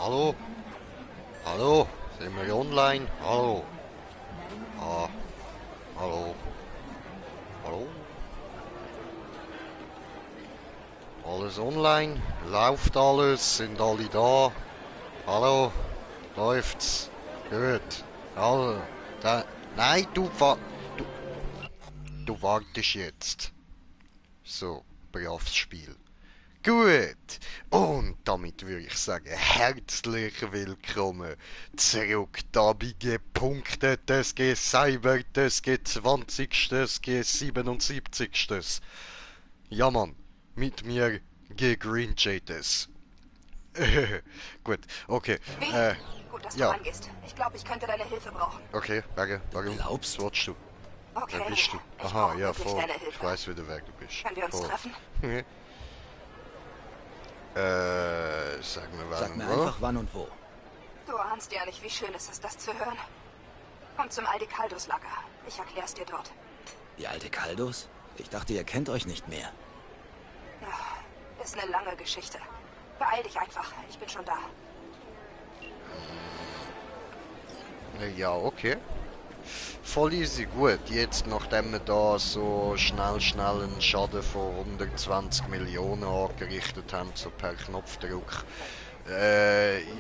Hallo? Hallo? Sind wir online? Hallo? Ah, hallo? Hallo? Alles online? Läuft alles? Sind alle da? Hallo? Läuft's? Gut. Also, nein, du, du wartest jetzt. So, braves Spiel. Gut, und damit würde ich sagen, herzlich willkommen zurück da bei Gepunktet des G-Cyber des G20. des G77. Ja Mann, mit mir G-Green Jates. Gut, okay, Wie? Gut, dass du ja, rangehst. Ich glaube, ich könnte deine Hilfe brauchen. okay, Du warum? Was glaubst? willst du? Wer Okay, bist du? ich Aha, brauche ja, wirklich voll. deine Ich Hilfe. weiß wieder, wer du bist. Können wir uns Voll. treffen? Sag mir wann Sag und mir wo. einfach wann und wo. Du ahnst ja nicht, wie schön es ist, das zu hören. Komm zum Aldi Caldos Lager. Ich erklär's dir dort. Die alte Kaldos? Ich dachte, ihr kennt euch nicht mehr. Ja, ist eine lange Geschichte. Beeil dich einfach, ich bin schon da. Ja, okay. Voll easy, gut. Jetzt, nachdem wir da so schnell einen Schaden von 120 Millionen angerichtet haben, so per Knopfdruck,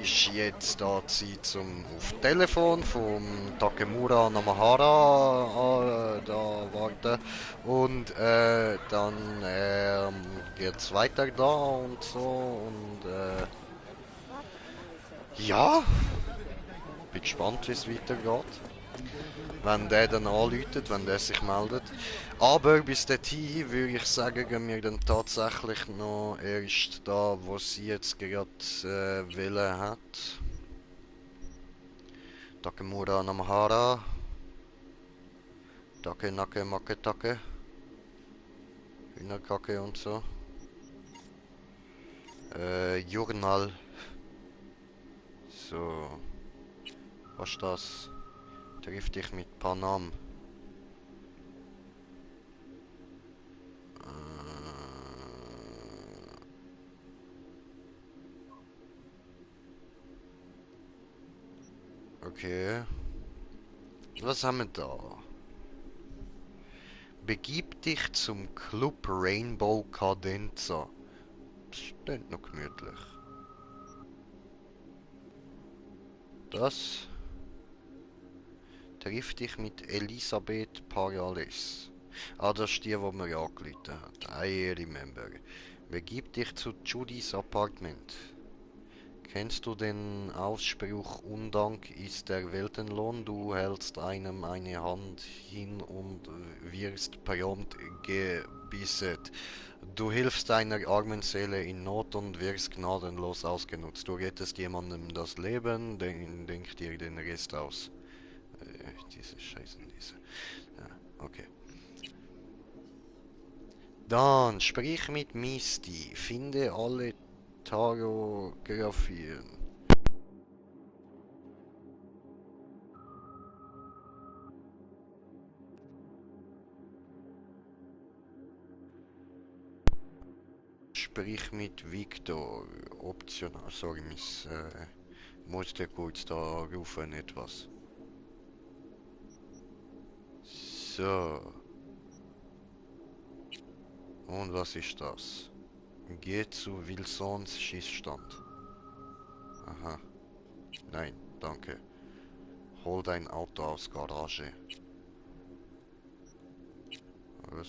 ist jetzt da die Zeit zum auf Telefon vom Takemura Namahara da warten und dann geht's weiter da und so und ja, bin gespannt, wie es weitergeht. Wenn der dann anläutet, wenn der sich meldet. Aber bis dahin würde ich sagen, gehen wir dann tatsächlich noch erst da, wo sie jetzt gerade Wille hat. Takemura Namahara. Take Nake Maketake. Hühnerkacke und so. Journal. So. Was ist das? Triff dich mit Panam. Okay. Was haben wir da? Begib dich zum Club Rainbow Cadenza. Das klingt noch gemütlich. Das. Triff dich mit Elisabeth Parales. Ah, das ist die mir angerufen hat. I remember. Begib dich zu Judys Apartment. Kennst du den Ausspruch, Undank ist der Weltenlohn? Du hältst einem eine Hand hin und wirst prompt gebisset. Du hilfst einer armen Seele in Not und wirst gnadenlos ausgenutzt. Du rettest jemandem das Leben, denk dir den Rest aus. Diese Scheiße, diese. Ja, okay. Dann sprich mit Misty. Finde alle Tarotgraphien. Sprich mit Victor. Optional. Sorry, musste kurz da rufen etwas. So. Und was ist das? Geh zu Wilsons Schießstand. Aha. Nein, danke. Hol dein Auto aus Garage. Was?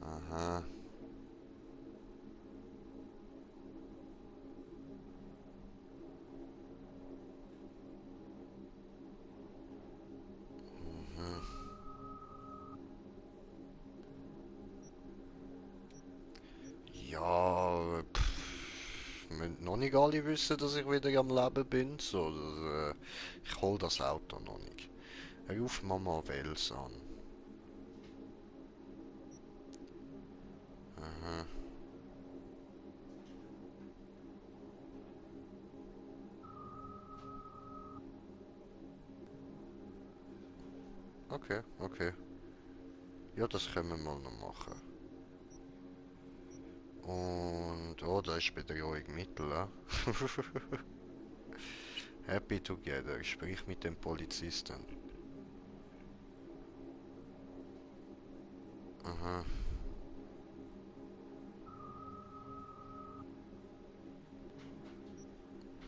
Aha. Mhm. Ja, müssen noch nicht alle wissen, dass ich wieder am Leben bin. So, ich hol das Auto noch nicht. Ruf Mama Wels an. Aha. Okay, okay. Ja, das können wir mal noch machen. Und... Oh, da ist Bedrohung Mittel, ja? Happy Together. Sprich mit dem Polizisten. Aha.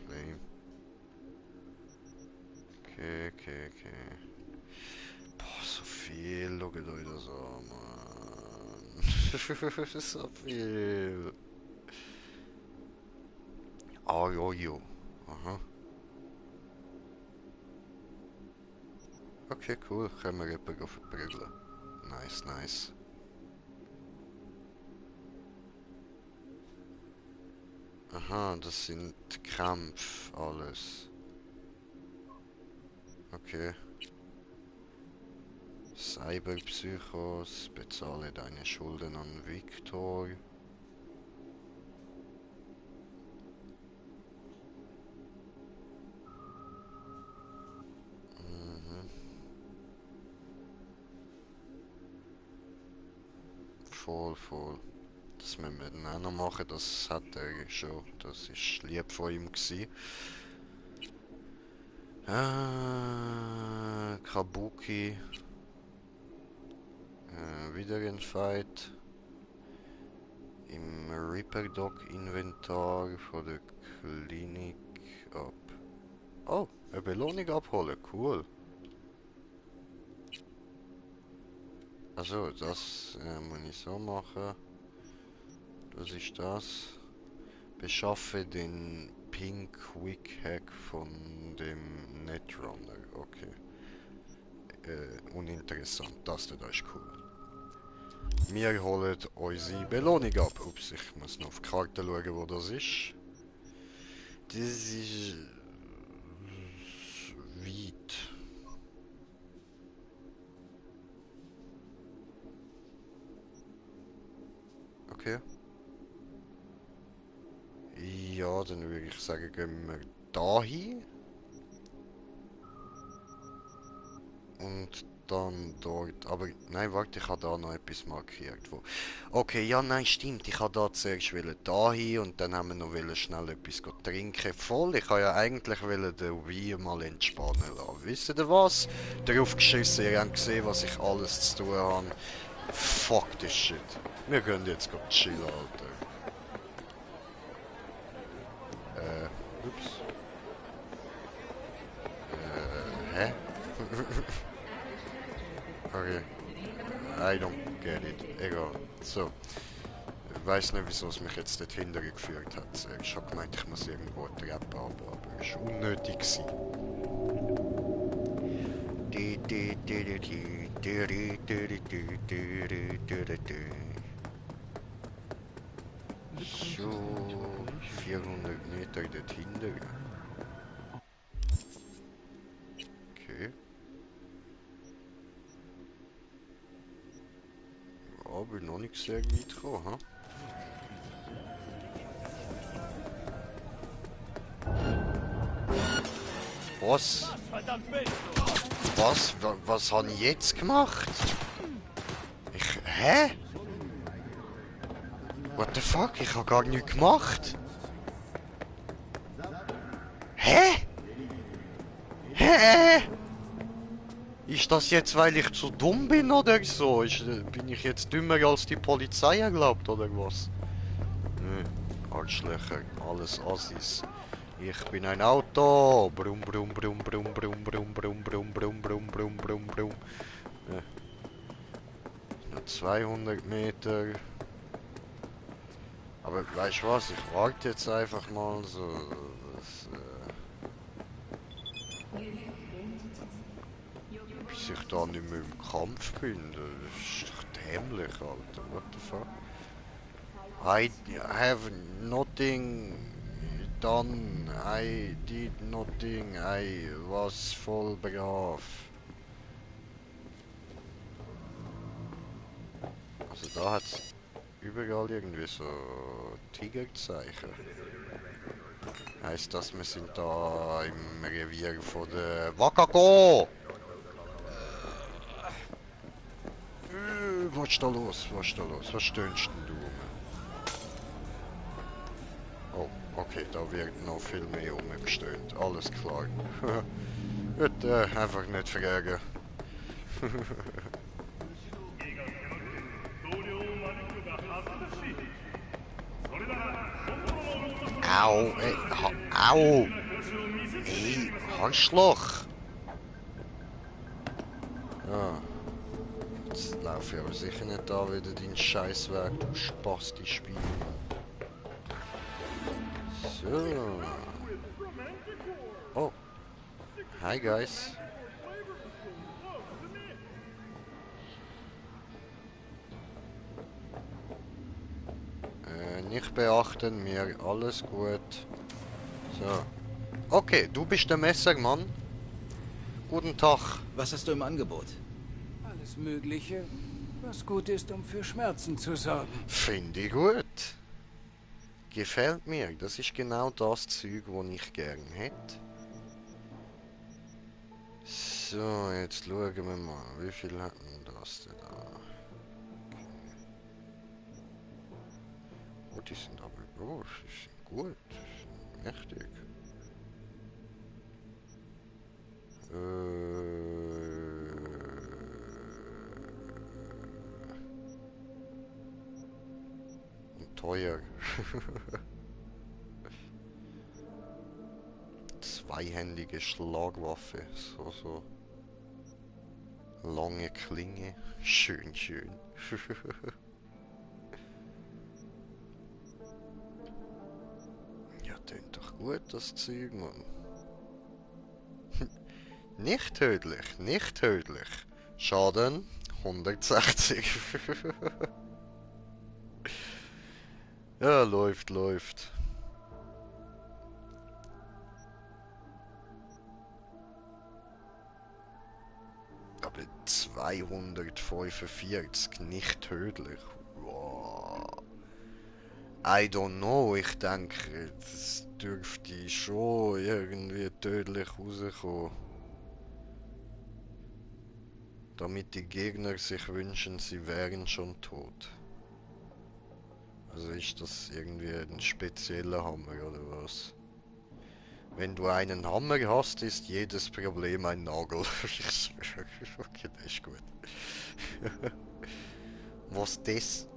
Nee. Okay, okay, okay. Boah, so viel. Schaut euch das an, Mann. So viel. Arroyo. Aha. Okay, cool. Können wir jemanden verprügeln. Nice, nice. Aha, das sind Kampf, alles. Okay. Cyberpsychos, bezahle deine Schulden an Victor. Mhm. Voll, voll. Das müssen wir dann auch noch machen, das hat er schon. Das ist lieb von ihm gewesen. Kabuki. Wieder ein Fight. Im Reaper Dog Inventar von der Klinik ab. Oh, eine Belohnung abholen, cool. Also, das muss ich so machen. Was ist das? Beschaffe den Pink Quick Hack von dem Netrunner. Okay. Uninteressant. Das da ist cool. Wir holen unsere Belohnung ab. Ups, ich muss noch auf die Karte schauen, wo das ist. Das ist weit. Okay. Ja, dann würde ich sagen, gehen wir da hin. Und dann dort. Aber nein, warte, ich habe da noch etwas markiert. Wo... Okay, ja, nein, stimmt. Ich habe da zuerst da hin und dann haben wir noch schnell etwas trinken. Voll, ich habe ja eigentlich den Wein mal entspannen lassen. Wisst ihr was? Drauf geschissen, ihr habt gesehen, was ich alles zu tun habe. Fuck this shit. Wir können jetzt chillen, Alter. Ups. Hä? Okay. I don't get it. Egal. So. Ich weiß nicht, wieso es mich jetzt dorthin geführt hat. Ich habe gemeint, ich muss irgendwo eine Treppe runter, aber es war unnötig gewesen. So, 400 Meter dorthin. Okay. Aber noch nicht sehr weit gekommen, ha? Was? Was habe ich jetzt gemacht? Hä? What the fuck? Ich habe gar nichts gemacht. Hä? Hä? Ist das jetzt, weil ich zu dumm bin oder so? Bin ich jetzt dümmer als die Polizei erlaubt oder was? Nö, Arschlöcher, alles Assis. Ich bin ein Auto. Brum, brum, brum, brum, brum, brum, brum, brum, brum, brum, brum, brum, brum. Nur 200 Meter. Aber weißt du was? Ich warte jetzt einfach mal so. Bis ich da nicht mehr im Kampf bin. Das ist doch dämlich, Alter. What the fuck? I have nothing done. I did nothing. I was voll brav. Also da hat's überall irgendwie so Tigerzeichen. Heißt das, wir sind da im Revier von der Wakago! Was ist da los? Was ist da los? Was stöhnst denn du? Okay, da wird noch viel mehr umgestöhnt. Alles klar. Gut, einfach nicht fragen. Au, ey, au! Ey, Arschloch! Ja, jetzt lauf ich aber sicher nicht da wieder deinen Scheiß weg, du Spasti-Spiel. So. Oh, hi guys. Nicht beachten, mir alles gut. So. Okay, du bist der Messermann. Guten Tag. Was hast du im Angebot? Alles Mögliche, was gut ist, um für Schmerzen zu sorgen. Finde ich gut. Gefällt mir. Das ist genau das Zeug, das ich gern hätte. So, jetzt schauen wir mal. Wie viel hat denn das denn da? Oh, die sind aber groß. Die sind gut. Die sind mächtig. Und teuer. Zweihändige Schlagwaffe. So. Lange Klinge. Schön, schön. Ja, tönt doch gut, das Zeug, Mann. Nicht tödlich, nicht tödlich. Schaden 160. Ja, läuft, läuft. Aber 245, nicht tödlich. Wow. I don't know, ich denke, das dürfte schon irgendwie tödlich rauskommen. Damit die Gegner sich wünschen, sie wären schon tot. Also ist das irgendwie ein spezieller Hammer oder was? Wenn du einen Hammer hast, ist jedes Problem ein Nagel. Okay, das ist gut. Was das?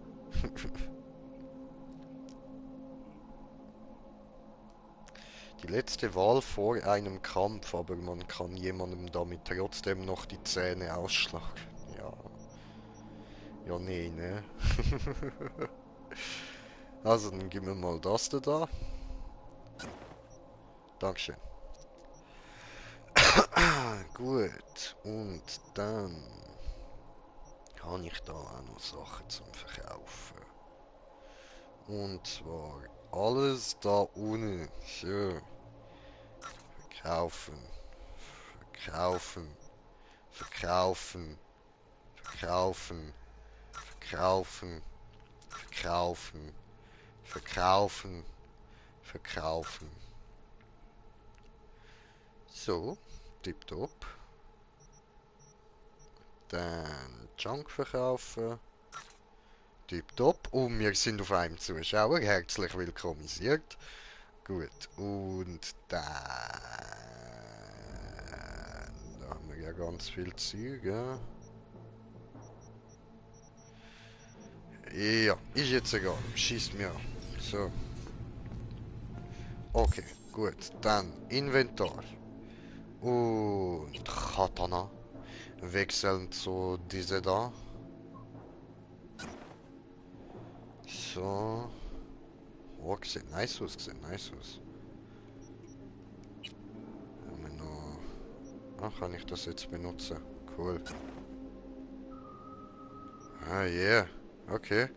Die letzte Wahl vor einem Kampf, aber man kann jemandem damit trotzdem noch die Zähne ausschlagen. Ja. Ja, nee, ne? Also, dann gib mir mal das da. Dankeschön. Gut, und dann habe ich da auch noch Sachen zum Verkaufen. Und zwar alles da unten. So. Verkaufen. Verkaufen. Verkaufen. Verkaufen. Verkaufen. Verkaufen. Verkaufen. Verkaufen. So. Tipptopp. Dann Junk verkaufen. Tipptopp. Und wir sind auf einem Zuschauer. Herzlich willkommenisiert. Gut. Und dann... Da haben wir ja ganz viel Zeug, ja. Ja, ist jetzt egal. Schießt mir an. So. Okay, gut. Dann Inventar. Und Katana. Wechseln zu diese da. So. Oh, sieht nice aus, sieht nice aus. Haben wir noch... Ah, kann ich das jetzt benutzen? Cool. Ah, yeah. Okay.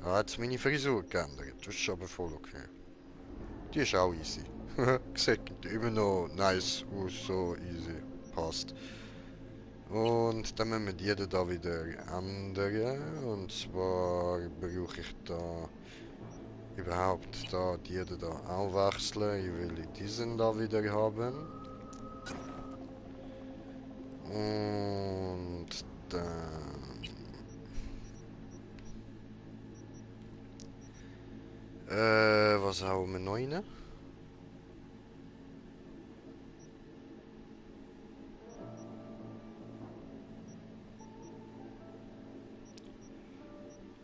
Ja, jetzt meine Frisur geändert. Das ist aber voll okay. Die ist auch easy. Sieht immer noch nice aus, so easy. Passt. Und dann müssen wir die da wieder ändern. Und zwar brauche ich da überhaupt da die da auch wechseln. Ich will diesen da wieder haben. Und dann... Was haben wir noch rein?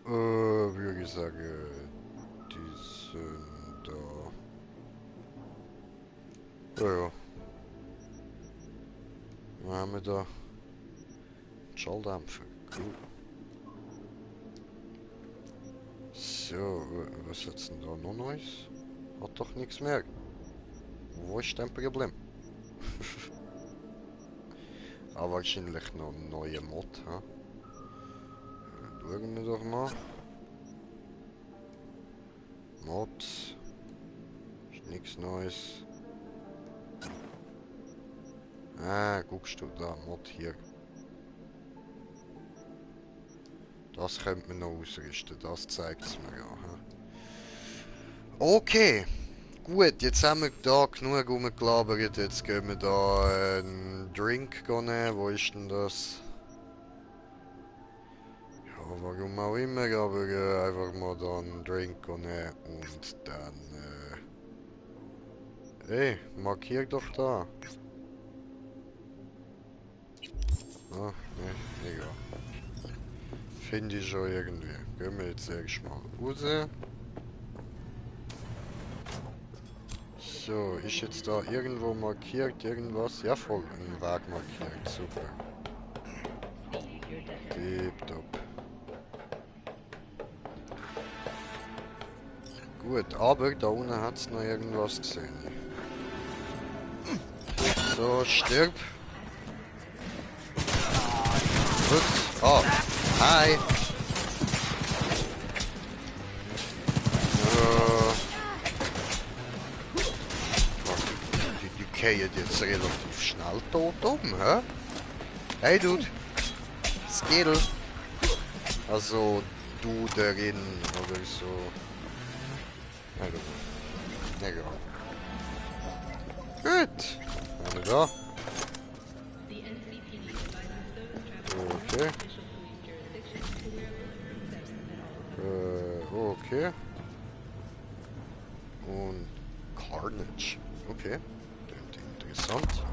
Würde ich sagen, die sind da. Ja. Was haben wir da? Schalldämpfer. Cool. So, was hat's denn da noch Neues? Hat doch nichts mehr. Wo ist denn Problem? Aber wahrscheinlich noch ein neuer Mod, ha? Schauen wir doch mal. Mods. Ist nichts Neues. Ah, guckst du da, Mod hier. Das könnte man noch ausrüsten, das zeigt es mir ja. Okay, gut, jetzt haben wir da genug rumgelabert, jetzt gehen wir da einen Drink nehmen. Wo ist denn das? Ja, warum auch immer, aber einfach mal da einen Drink nehmen und dann... Ey, markier doch da. Ah, ne, egal. Finde ich schon irgendwie. Gehen wir jetzt erstmal raus. So, ist jetzt da irgendwo markiert, irgendwas? Ja, voll, ein Weg markiert, super. Tipptopp. Gut, aber da unten hat es noch irgendwas gesehen. So, stirb. Gut. Oh, hi. Die gehen jetzt relativ schnell tot um, hä? Hey, Dude. Skittle. Also, du darin oder so. Egal. Gut. Haben wir da. Okay. Okay. Und Carnage. Okay. Klingt interessant.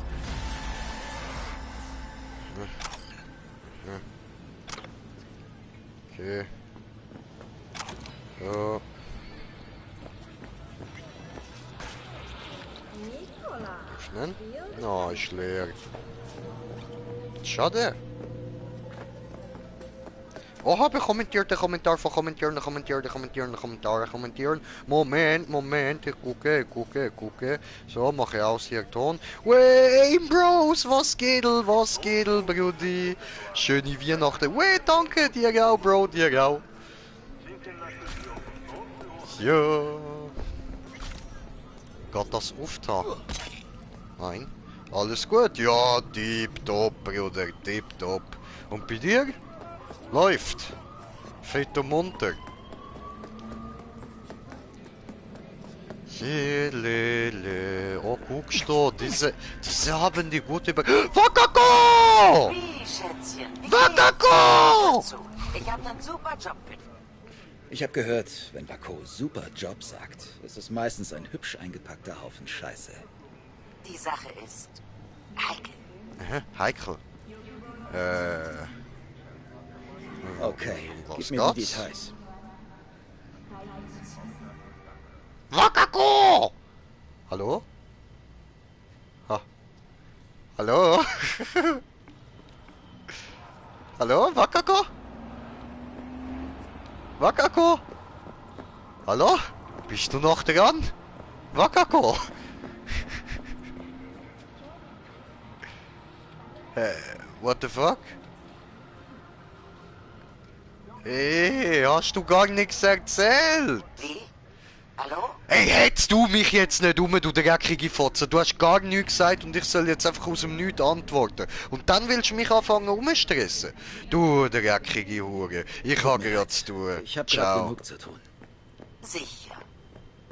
Okay. Ja. Öffnen. Na, ist leer. Schade. Oha, kommentiert, Kommentar von kommentieren. Moment, ich gucke. So, mache ich aus hier Ton. Wey, Bros, was geht, Brudi? Schöne Weihnachten. Wey, danke, dir auch, Bro, dir auch. Ja. Geht das auftauen? Nein. Alles gut? Ja, tipptopp, Bruder, tipptopp. Und bei dir? Läuft. Fett und munter. Lele. Oh, guckst du, diese haben die gute Wakako! Wie, Schätzchen? Wakako! Ich habe einen super Job für dich. Ich habe gehört, wenn Bako super Job sagt, ist es meistens ein hübsch eingepackter Haufen Scheiße. Die Sache ist heikel. Heikel. Okay, Was gib mir die geht's? Details. Wakako! Hallo? Ha. Hallo? Hallo, Wakako? Wakako? Hallo? Bist du noch dran? Wakako? What the fuck? Hey, hast du gar nichts erzählt? Wie? Hallo? Hey, hättest du mich jetzt nicht du dreckige Fotze. Du hast gar nichts gesagt und ich soll jetzt einfach aus dem Nichts antworten. Und dann willst du mich anfangen rumstressen? Du dreckige Hure. Ich habe gerade zu tun. Ich habe gerade genug zu tun. Sicher.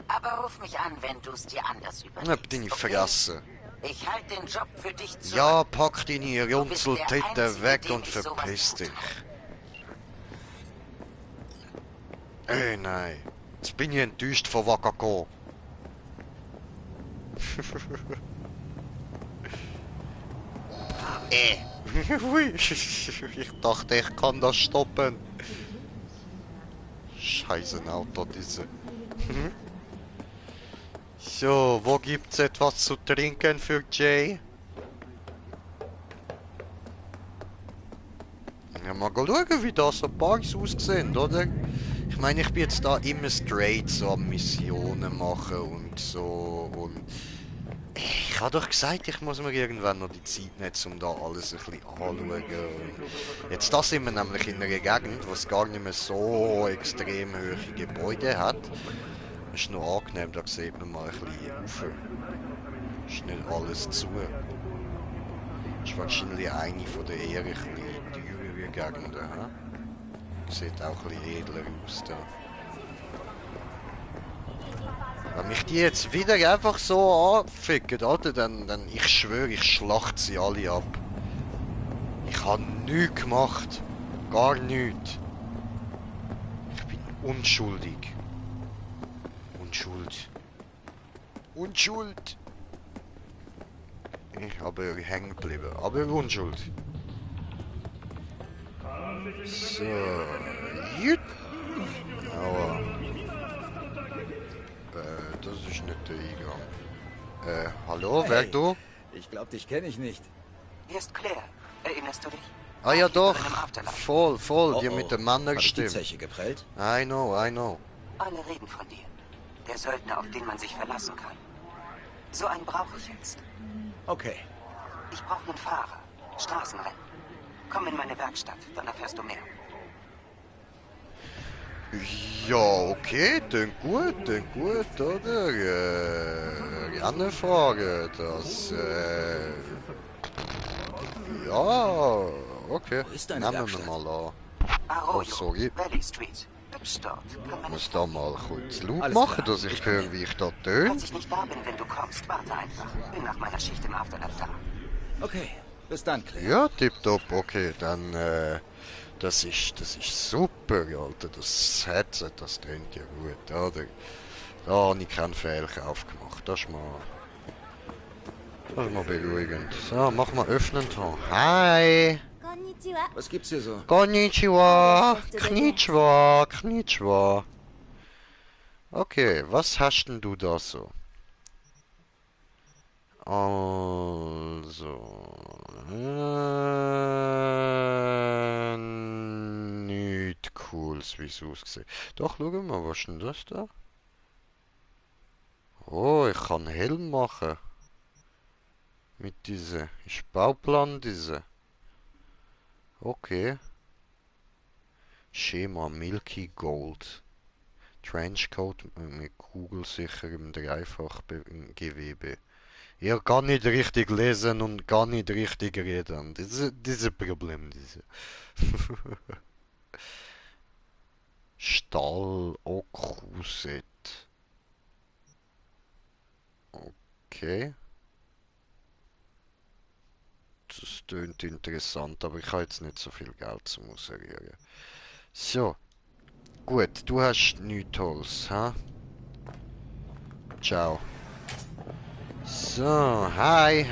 Aber ruf mich an, wenn du es dir anders Na, überlegst. deine okay? Fresse. Ich halte den Job für dich zurück. Ja, pack deine Du bist der Runzeltitten Einzige, weg dem und ich sowas verpiss dich. zutraue. Ey, nein. Jetzt bin ich enttäuscht von Wakako. Hui. Ich dachte, ich kann das stoppen. Scheiße Auto, diese. So, wo gibt's etwas zu trinken für Jay? Ja, mal schauen, wie das so Parks aussehen, oder? Ich meine, ich bin jetzt da immer straight so am Missionen machen und so und... Ich habe doch gesagt, ich muss mir irgendwann noch die Zeit nehmen, um da alles ein bisschen anzuschauen. Und jetzt da sind wir nämlich in einer Gegend, wo es gar nicht mehr so extrem hohe Gebäude hat. Das ist noch angenehm, da sieht man mal ein bisschen rauf. Ist nicht alles zu. Das ist wahrscheinlich eine von der eher ein bisschen teureren Gegenden. Sieht auch ein bisschen edler aus da. Wenn mich die jetzt wieder einfach so anficken, Alter, dann ich schwöre, ich schlacht sie alle ab. Ich habe nichts gemacht. Gar nichts. Ich bin unschuldig. Unschuld. Unschuld. Ich habe hängen geblieben, aber Unschuld. So, gut. Aua. Das ist nicht der Eingang. Hallo, Hey, wer du? Ich glaube, dich kenne ich nicht. Hier ist Claire. Erinnerst du dich? Ah ja Hier doch, bei einem Afterlife. voll, die Oh, mit der Hab ich die Männerstimme. Zeche geprellt? I know. Alle reden von dir. Der Söldner, auf den man sich verlassen kann. So einen brauche ich jetzt. Okay. Ich brauche einen Fahrer. Straßenrennen. Komm in meine Werkstatt, dann erfährst du mehr. Ja, okay, dann gut, oder? Eine Frage, das, ja, okay. Wo ist deine Nehmen wir Werkstatt? mal an. Arroyo, Oh, sorry. Valley Street. Hübsch dort. Kann Ich man muss nicht da mal kurz laut Alles machen, klar, dass ich ich höre, komme. wie ich da töne. Falls ich nicht da bin, wenn du kommst, warte einfach. Bin nach meiner Schicht im Afterlife da. Okay. Bis dann, Claire. Ja, tipptopp, okay, dann, das ist super, Alter, das Headset, das tönt ja gut, oder? Da habe ich keinen Fehlkauf gemacht, das ist mal beruhigend. So, mach mal öffnen, hi! こんにちは。 Was gibt's hier so? Konnichiwa! Konnichiwa! Okay, was hast denn du da so? Also... Nicht cooles, wie es aussieht. Doch, schau mal, was ist denn das da? Oh, ich kann Helm machen. Mit diese. Ist Bauplan diese. Okay. Schema Milky Gold. Trenchcoat mit kugelsicherem Dreifach-Gewebe. Ja, kann nicht richtig lesen und kann nicht richtig reden. Diese Problem, diese. Stahl-Okruset. Okay. Das tönt interessant, aber ich habe jetzt nicht so viel Geld zum Ausrühren. So. Gut, du hast nichts Tolles, ha? Ciao. So, hi,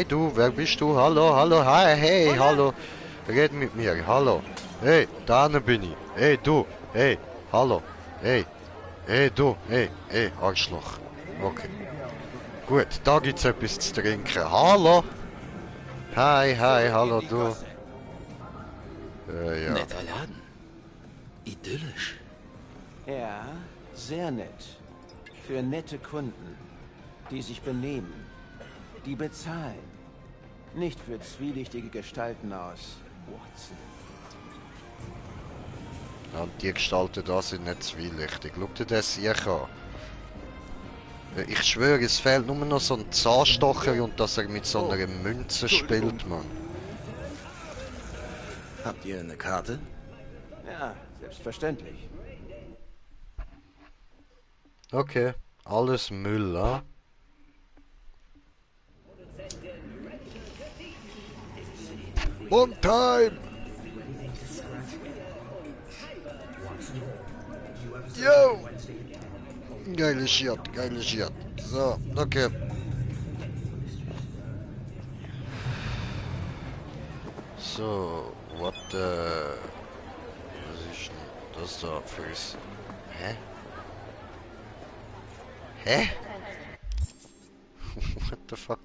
du, wer bist du? Hallo, hi, hey, hallo. Red mit mir, hallo. Hey, da bin ich. Hey, du, hey, hallo. Hey, du, hey, Arschloch. Okay. Gut, da gibt's etwas zu trinken. Hallo. Hi, hallo, du. Ja. Netter Laden. Idyllisch. Ja, sehr nett. Für nette Kunden, die sich benehmen, die bezahlen. Nicht für zwielichtige Gestalten aus Watson. Ja, und die Gestalten da sind nicht zwielichtig. Schau dir das hier an. Ich schwöre, es fehlt nur noch so ein Zahnstocher und dass er mit so einer Münze spielt, Mann. Habt ihr eine Karte? Ja, selbstverständlich. Okay, alles Müll, ah? On time! Yo! Geile Shit, geile Shit. So, okay. So, what the... Was ist denn das da fürs... Hä? Hä? What the fuck?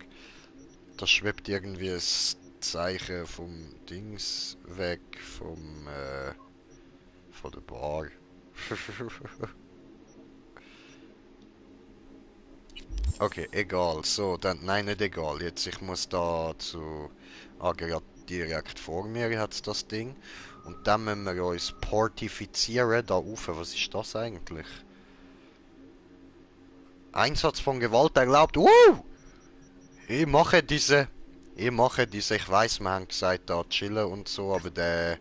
Da schwebt irgendwie das Zeichen vom Dings weg, von der Bar. Okay, egal. So, dann, nein, nicht egal. Jetzt, ich muss da zu... Ah, gerade direkt vor mir hat's das Ding. Und dann müssen wir uns portifizieren, da rauf. Was ist das eigentlich? Einsatz von Gewalt erlaubt. Ich mache diese... Ich weiß, wir haben gesagt, da chillen und so, aber der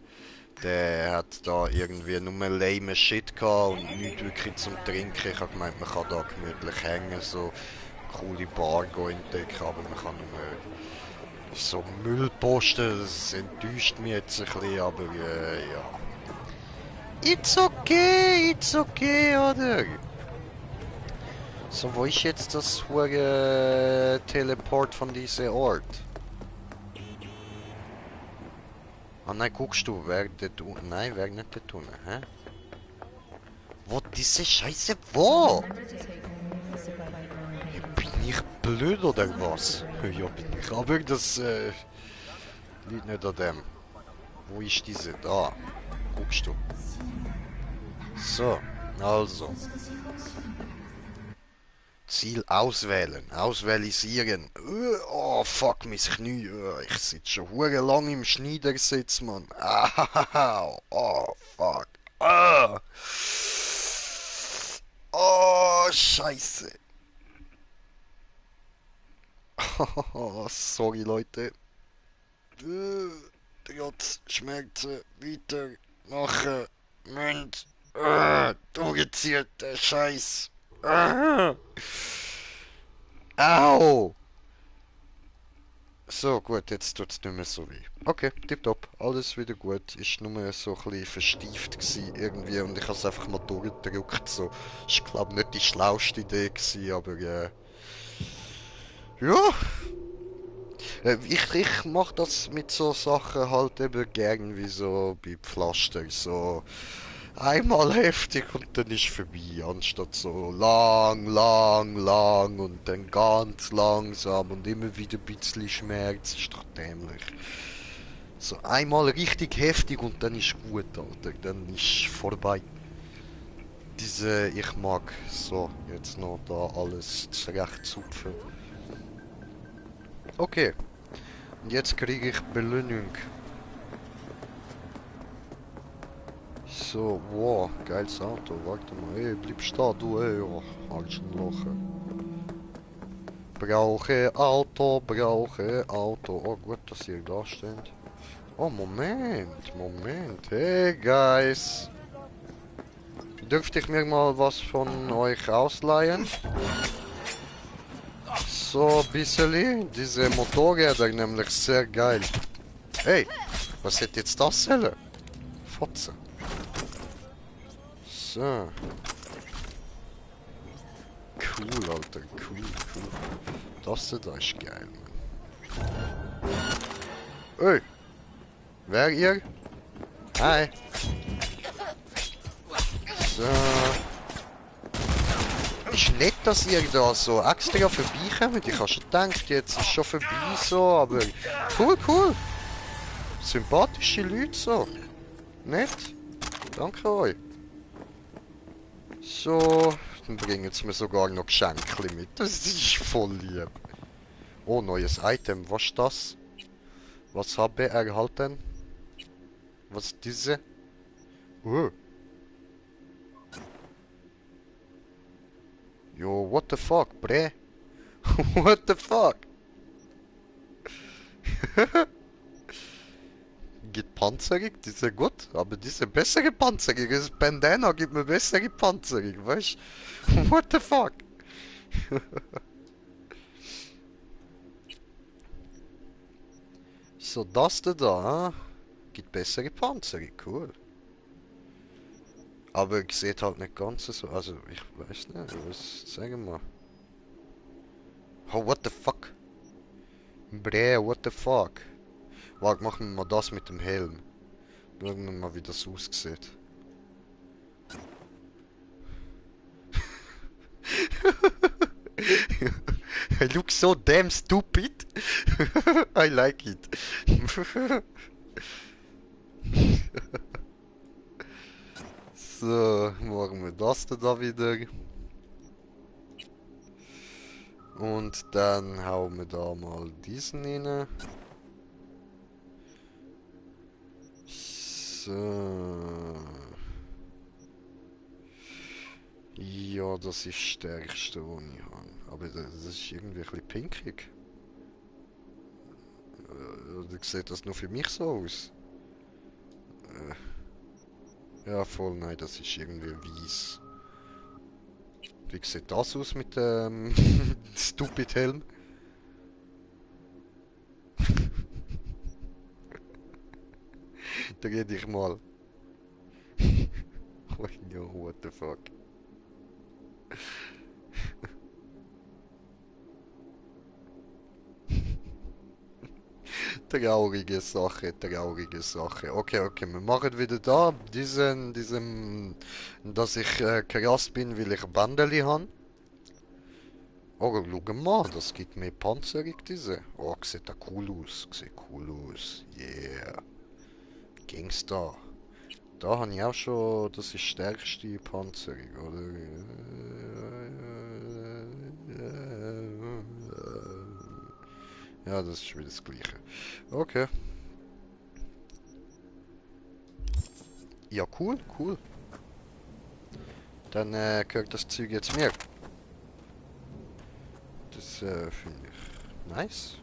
hat da irgendwie nur lame Shit gehabt und nichts wirklich zum Trinken. Ich habe gemeint, man kann da gemütlich hängen, so coole Bar entdecken, aber man kann nur so Müll posten, das enttäuscht mich jetzt ein bisschen, aber ja. It's okay, oder? So, wo ist jetzt das hohe Teleport von diesem Ort? Ah nein, guckst du, wer dort unten? Nein, wer nicht dort unten, hä? Wo, diese Scheiße, wo? Ja, bin ich blöd oder was? Ja, bin ich, aber das, liegt nicht an dem. Wo ist diese? Da. Guckst du. So, also. Ziel auswählen, auswählisieren. Oh, fuck, mein Knie. Ich sitze schon hure lang im Schneidersitz, Mann. Oh, fuck. Oh, Scheiße. Sorry, Leute. Trotz Schmerzen weitermachen. Münd. Durchgezielte Scheiß. Au! So, gut, jetzt tut es nicht mehr so weh. Okay, tipptopp, alles wieder gut. Ist nur so ein bisschen verstieft gewesen irgendwie und ich habe es einfach mal durchgedrückt. So, ist glaube nicht die schlauste Idee gewesen, aber ja. Ich mache das mit so Sachen halt eben gern wie so bei Pflaster. So einmal heftig und dann ist vorbei, anstatt so lang und dann ganz langsam und immer wieder ein bisschen Schmerz, ist doch dämlich. So einmal richtig heftig und dann ist gut, Alter, dann ist vorbei. Ich mag so jetzt noch da alles zurechtzupfen. Okay, und jetzt kriege ich Belohnung. So, wow, geiles Auto, warte mal, ey, bleib stehen, du, ey, oh, halt schon lachen. Brauche Auto, oh gut, dass ihr da steht. Oh, Moment, hey, guys. Dürfte ich mir mal was von euch ausleihen? So, ein bisschen, diese Motorräder, nämlich sehr geil. Hey, was hätte jetzt das sollen? Fotze. So. Cool, Alter. Cool. Das da ist geil, Mann. Ey. Wer ihr? Hi. So. Ist nett, dass ihr da so extra vorbeikommt. Ich habe schon gedacht, jetzt ist schon vorbei so, aber... Cool. Sympathische Leute so. Nett. Danke euch. So, dann bringen sie mir sogar noch Geschenke mit. Das ist voll lieb. Oh, neues Item. Was ist das? Was habe ich erhalten? Was ist diese? Jo, what the fuck, bre? What the fuck? Gibt Panzerung, die ist ja gut, aber diese bessere Panzerung, das Bandana gibt mir bessere Panzerung, weißt du? What the fuck? So, das da, gibt bessere Panzerung, cool. Aber sieht halt nicht ganz so. Also, ich weiß nicht, was sagen wir. Oh, what the fuck? Bre, what the fuck? Warte, machen wir mal das mit dem Helm. Schauen wir mal, wie das aussieht. He looks so damn stupid. I like it. So, machen wir das da wieder. Und dann hauen wir da mal diesen rein. So. Ja, das ist das Stärkste, was ich habe. Aber das ist irgendwie ein bisschen pinkig. Oder sieht das nur für mich so aus? Ja, voll, nein, das ist irgendwie weiß. Wie sieht das aus mit dem Stupid Helm? Da rede ich mal. Oh no, what the fuck. Traurige Sache, traurige Sache. Okay, okay, wir machen wieder da dass ich krass bin, weil ich ein Bändeli habe. Oh, schau mal, das gibt mir Panzerung, diese. Oh, sieht da cool aus, sieht cool aus. Yeah. Gangster. Da habe ich auch schon, das ist die stärkste Panzerung, oder? Ja, das ist wieder das Gleiche. Okay. Ja, cool, cool. Dann gehört das Zeug jetzt mir. Das finde ich nice.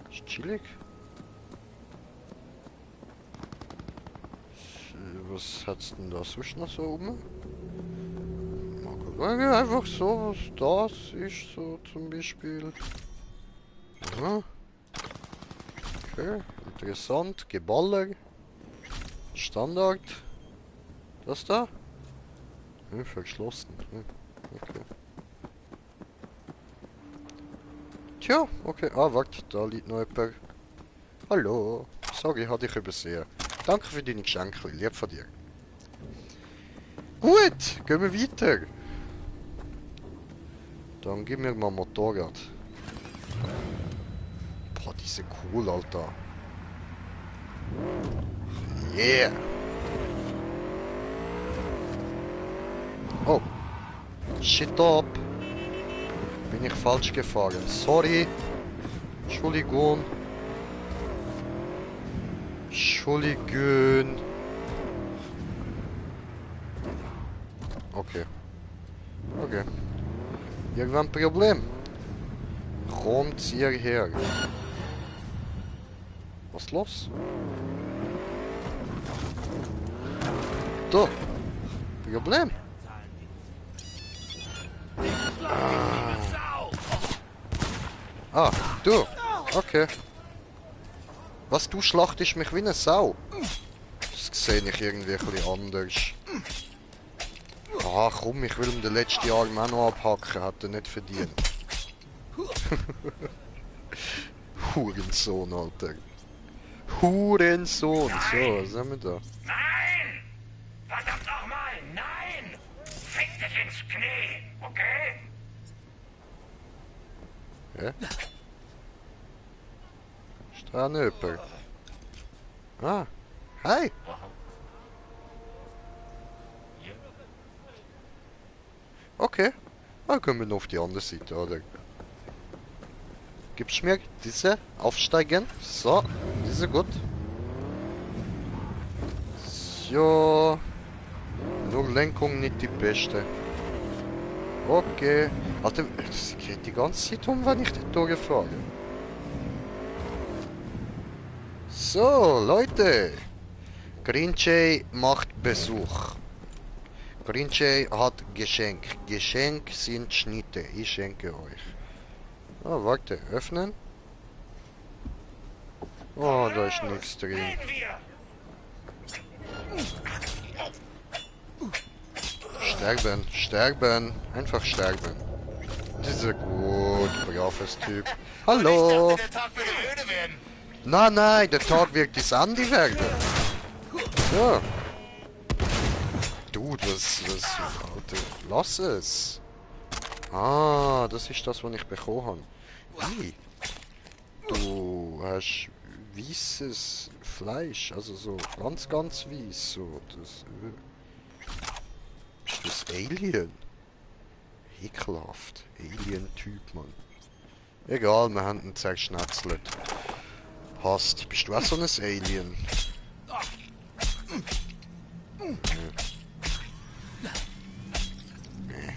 Ist chillig. Was hat's denn da sonst noch so rum? Einfach so, was das ist, so zum Beispiel. Aha. Okay, interessant. Geballer. Standard. Das da? Hm, verschlossen. Hm, okay. Tja, okay. Ah, warte, da liegt noch jemand. Hallo. Sorry, hatte ich übersehen. Danke für deine Geschenke, lieb von dir. Gut, gehen wir weiter. Dann gib mir mal Motorrad. Boah, die sind cool, Alter. Yeah. Oh. Shit up. Bin ich falsch gefahren. Sorry. Entschuldigung. Entschuldigung. Okay. Okay. Irgendwann ein Problem. Kommt hierher. Was ist los? Da. Problem. Ah, du. Okay. Was, du schlachtest mich wie eine Sau? Das sehe ich irgendwie ein bisschen anders. Ah, komm, ich will um den letzten Arm auch noch abhacken, hat er nicht verdient. Hurensohn, Alter. Hurensohn. So, was haben wir da? Nein! Verdammt nochmal! Nein! Fick dich ins Knie, okay? Ja? Ist da noch jemand? Ah, hi! Okay, dann können wir noch auf die andere Seite, oder? Gibst mir diese aufsteigen? So, diese gut. So. Nur Lenkung nicht die beste. Okay. Alter, es geht die ganze Zeit um, wenn ich dort durchfahre. So, Leute. Grinchey macht Besuch. Grinchey hat Geschenk. Geschenk sind Schnitte. Ich schenke euch. Oh, warte. Öffnen. Oh, da ist nichts drin. Sterben, sterben, einfach sterben. Dieser gut, braves Typ. Hallo! Nein, der Tag wird die Sandy werden. Ja. Dude, Alter, lass es. Ah, das ist das, was ich bekommen habe. Wie? Du hast weißes Fleisch, also so ganz weiß, so das. Ist das Alien? Ekelhaft. Alien-Typ, Mann. Egal, wir haben ihn zerschnetzelt. Hast, bist du auch so ein Alien? Nee.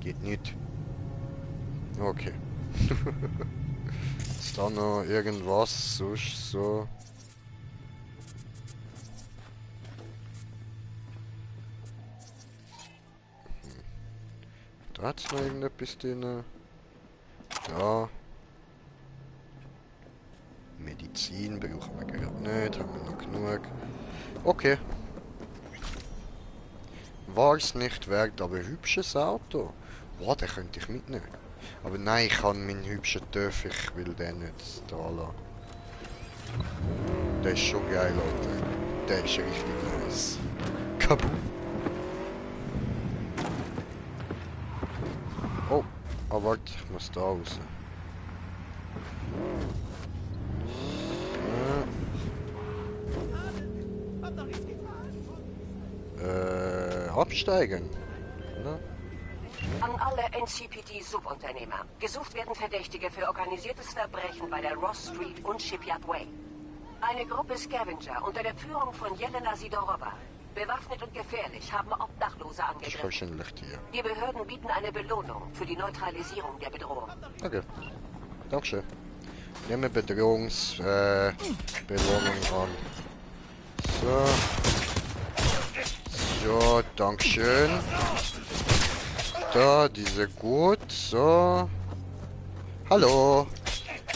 Geht nicht. Okay. Ist da noch irgendwas sonst so? Da hat's noch irgendetwas drin. Ja. Medizin brauchen wir gerade nicht, haben wir noch genug. Okay. War es nicht wert, aber hübsches Auto. Boah, den könnte ich mitnehmen. Aber nein, ich kann meinen hübschen Töff, ich will den nicht da lassen. Der ist schon geil, Alter. Der ist richtig nice. Kaboom. Oh, aber warte, ich muss da raus. Absteigen. Ne? An alle NCPD-Subunternehmer. Gesucht werden Verdächtige für organisiertes Verbrechen bei der Ross Street und Shipyard Way. Eine Gruppe Scavenger unter der Führung von Jelena Sidorova, bewaffnet und gefährlich, haben Obdachlose Das ist angegriffen. wahrscheinlich hier. Die Behörden bieten eine Belohnung für die Neutralisierung der Bedrohung. Okay. Dankeschön. Nehmen wir Belohnung an. So. So, Dankeschön. Da, diese gut. So. Hallo.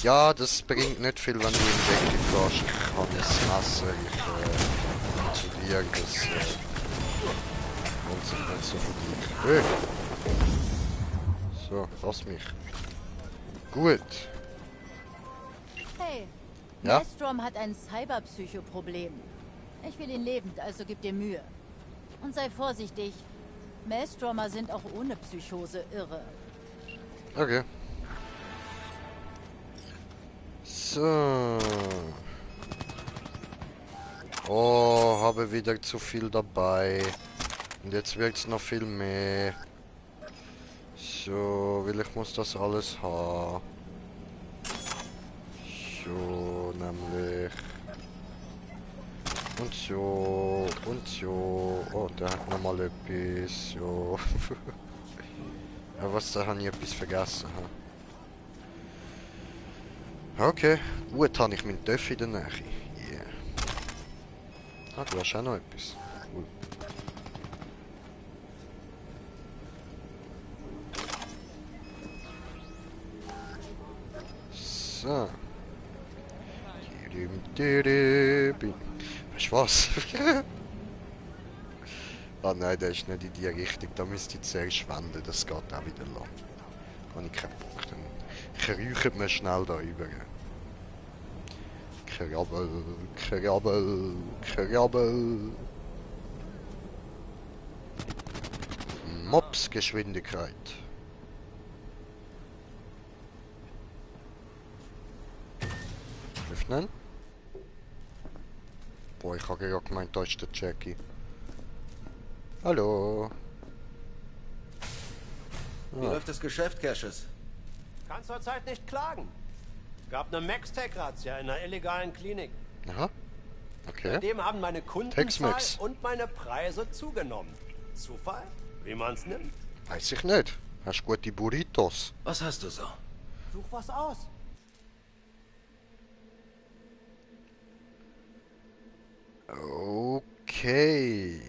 Ja, das bringt nicht viel, wenn du ihn wegfährst. Ich habe das Messer. Ich zu dir. Das lohnt sich nicht so für dich. Hey. So, lass mich. Gut. Hey, Ja? Maelstrom hat ein Cyberpsycho-Problem. Ich will ihn lebend, also gib dir Mühe. Und sei vorsichtig. Maelstromer sind auch ohne Psychose irre. Okay. So. Oh, habe wieder zu viel dabei. Und jetzt wird's noch viel mehr. So, weil ich muss das alles haben. So, nämlich. Und so, und so. Oh, der hat nochmal etwas. So. Ja, was, da habe ich etwas vergessen. Ha? Okay, gut, habe ich meinen Töff in der Nähe. Yeah. Ah, du hast auch noch etwas. Cool. So. Weißt du was? Ah nein, der ist nicht in die Richtung. Da müsste ich zuerst wenden. Das geht auch wieder lang. Habe ich keinen Bock. Dann kriechen wir schnell da rüber. Krabbel, krabbel, krabbel. Mopsgeschwindigkeit. Öffnen. Boah, ich habe gerade gemeint, da ist der Jackie. Hallo. Wie läuft das Geschäft, Cassius? Kann zurzeit nicht klagen. Gab eine Max-Tech-Razzia in einer illegalen Klinik. Aha. Okay. Seitdem haben meine Kundenzahl Tex-Mex. und meine Preise zugenommen. Zufall? Wie man's nimmt. Weiß ich nicht. Hast gute Burritos? Was hast du so? Such was aus. Okay.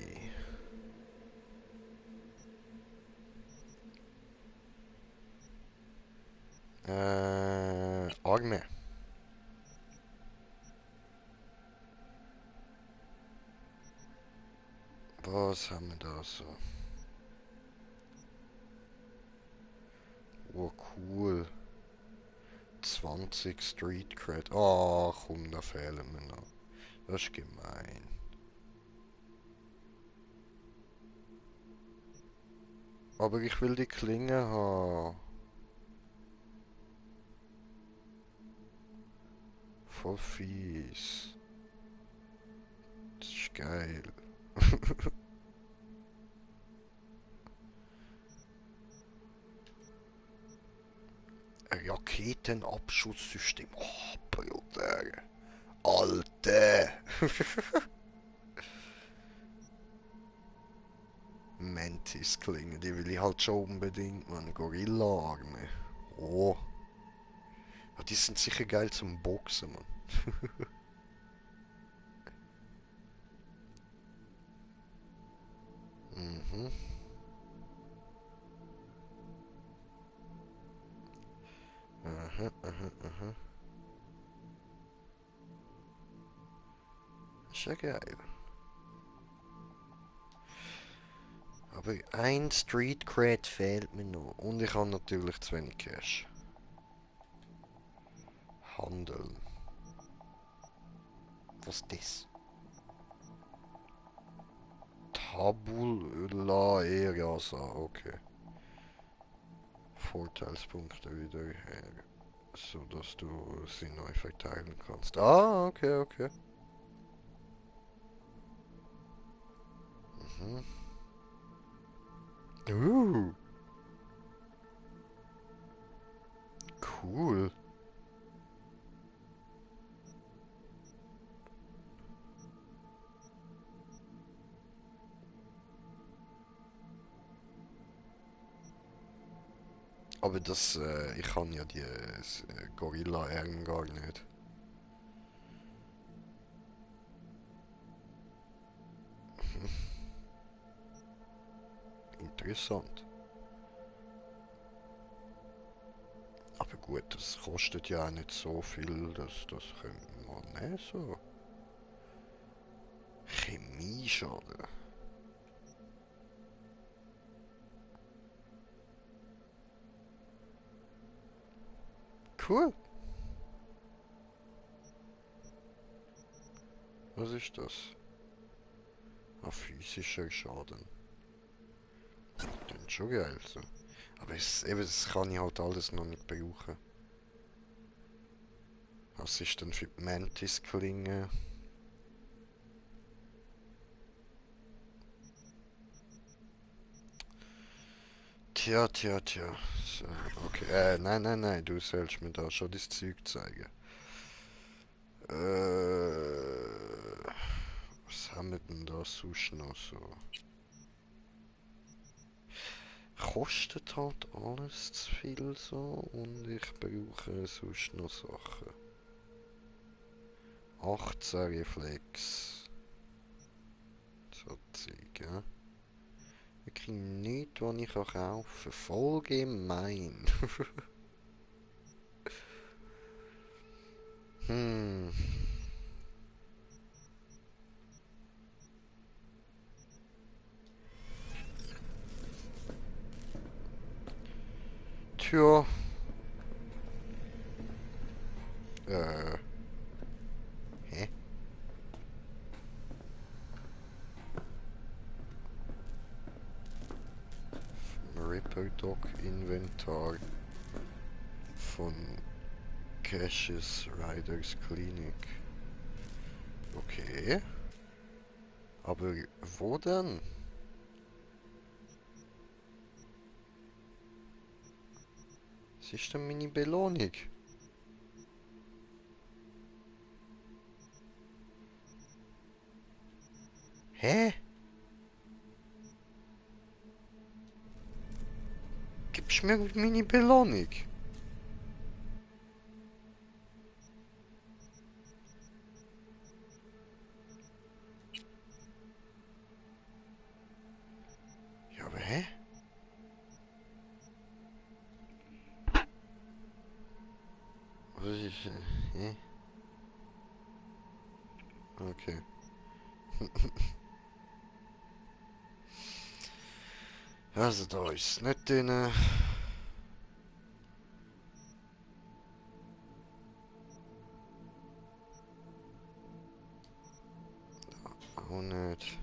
Arme. Was haben wir da so? Oh, cool. 20 Street Cred. Ah, komm, da fehlen mir noch. Das ist gemein. Aber ich will die Klinge haben. Voll fies. Das ist geil. Ein Raketenabschusssystem. Oh, Bruder. Alter. Mantis-Klinge, die will ich halt schon unbedingt, man. Gorilla-Arme. Oh. Ja, die sind sicher geil zum Boxen, man. Mhm. Aha, aha, aha. Ist ja geil. Aber ein Street Cred fehlt mir noch. Und ich habe natürlich zu wenig Cash. Handel. Was ist das? Tabula rasa, okay. Vorteilspunkte wieder her. So dass du sie neu verteilen kannst. Ah, okay, okay. Mhm. Cool. Aber das, ich kann ja die Gorilla-Arme gar nicht. Interessant. Aber gut, das kostet ja auch nicht so viel, das können wir mal nehmen, so. Chemieschaden. Cool. Was ist das? Ah, physischer Schaden. Das ist schon geil, so. Aber eben, das kann ich halt alles noch nicht brauchen. Was ist denn für die Mantis-Klinge? Tja. So, okay, nein, du sollst mir da schon das Zeug zeigen. Was haben wir denn da sonst noch so? Kostet halt alles zu viel so und ich brauche sonst noch Sachen. 18 Reflex. So Zeug, ja. Ich kriege nichts, was ich kaufen kann. Voll gemein. Tja. Hä? Ripper Dock Inventar von Cassius Riders Klinik. Okay. Aber wo denn? Was ist denn meine Belohnung? Hä? Gibst mir meine Belohnung? Ja, aber hä? Was ist... hä? Okay. Also da ist nicht drin. nicht.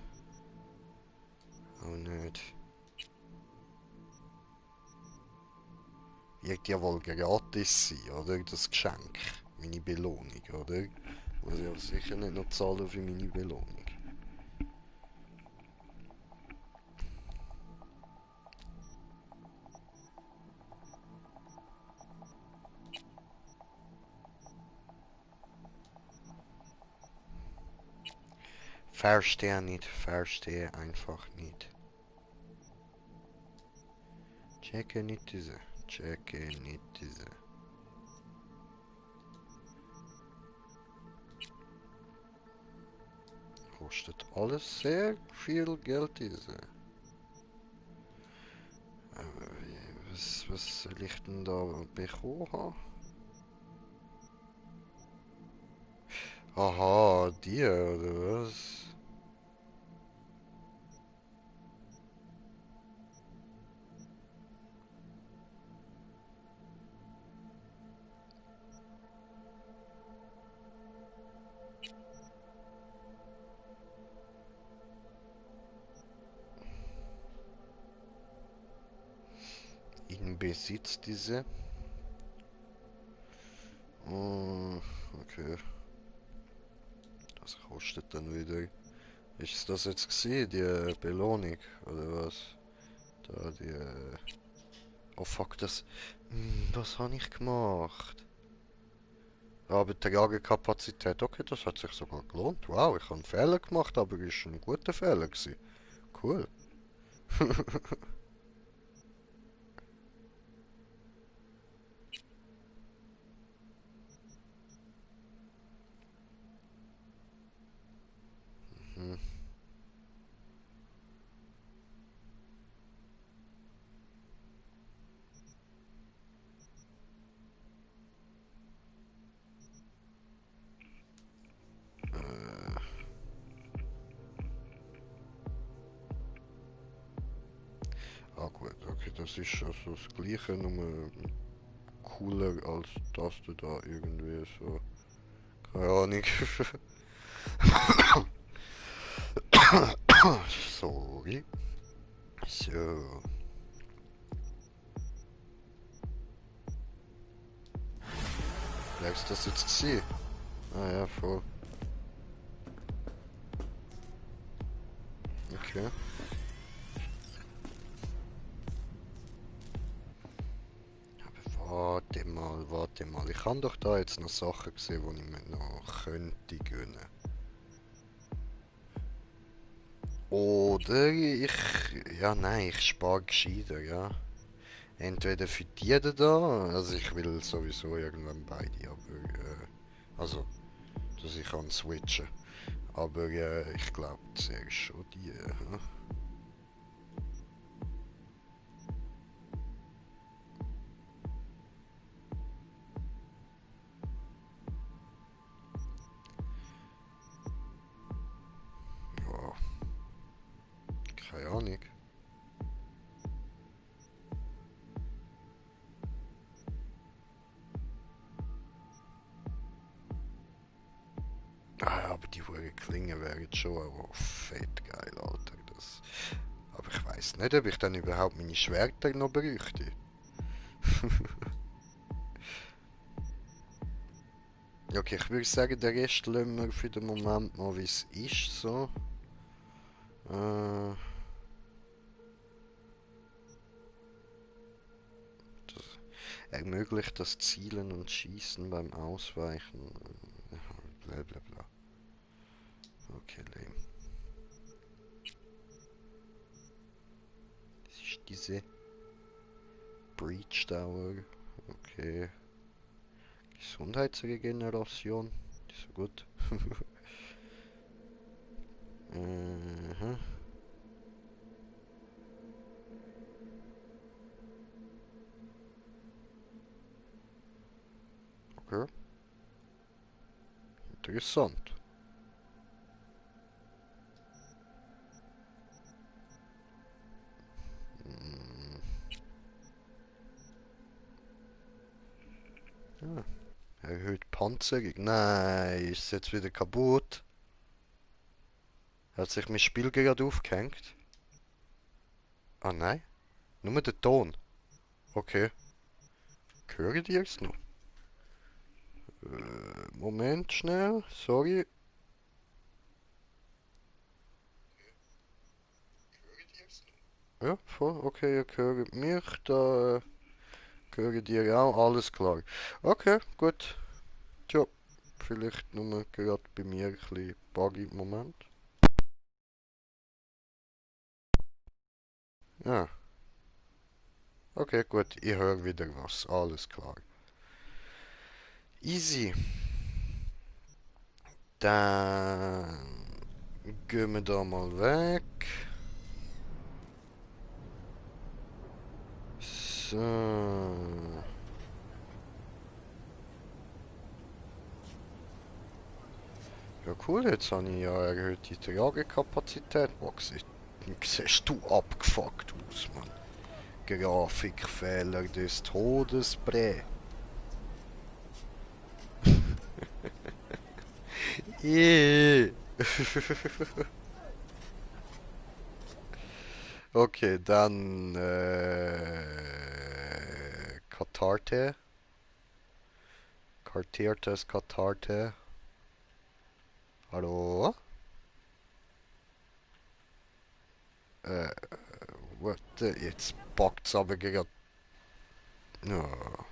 Auch nicht. Wird ja wohl gratis sein, oder? Das Geschenk. Meine Belohnung, oder? Muss ich aber sicher nicht noch zahlen für meine Belohnung. Verstehe nicht, verstehe einfach nicht. Checke nicht diese, checke nicht diese. Kostet alles sehr viel Geld diese. Aber was soll ich denn da bekommen haben? Aha, die oder was? In Besitz diese. Oh, okay. Das kostet dann wieder. Ist das jetzt gesehen, die Belohnung oder was? Da die. Oh fuck, das. Was habe ich gemacht? Aber Tragekapazität, okay, das hat sich sogar gelohnt. Wow, ich habe einen Fehler gemacht, aber es ist ein guter Fehler gewesen. Cool. Hm. Ah gut, okay, das ist also das gleiche, nur cooler als das da irgendwie so. Keine Ahnung. Sorry. So. Wer ist das jetzt gesehen? Ah ja, voll. Okay. Aber warte mal, warte mal. Ich habe doch da jetzt noch Sachen gesehen, die ich mir noch könnte gönnen. Oder ich... Ja, nein, ich spare gescheiter, ja. Entweder für die da, also ich will sowieso irgendwann beide, aber... also, dass ich kann switchen. Aber ich glaube zuerst schon die... ja, keine Ahnung. Ah, aber die hohen Klingen wären schon auch fett geil, Alter. Das... Aber ich weiß nicht, ob ich dann überhaupt meine Schwerter noch bräuchte. Okay, ich würde sagen, den Rest lassen wir für den Moment mal, wie es ist, so. Das ermöglicht das Zielen und Schießen beim Ausweichen. Blablabla. Okay, lame. Das ist diese Breach Tower. Okay. Gesundheitsregeneration. Die ist so gut. Okay. Interessant. Ja. Erhöht Panzerung. Nein, ist jetzt wieder kaputt. Hat sich mein Spiel gerade aufgehängt? Ah nein, nur der Ton. Okay. Hören die es noch? Moment schnell, sorry. Ja, voll, okay, ihr hört mich, da hören die auch, alles klar. Okay, gut. Tja, vielleicht nur gerade bei mir ein bisschen buggy Moment. Ja, okay, gut, ich höre wieder was, alles klar. Easy. Dann gehen wir da mal weg. So. Ja cool, jetzt habe ich ja erhöhte Tragekapazität. Was siehst du abgefuckt aus, Mann? Grafikfehler des Todes, bre. Okay, dann Katarte. Kartiertes Katarte. Hallo? Warte, jetzt packt's aber gerade. Ja.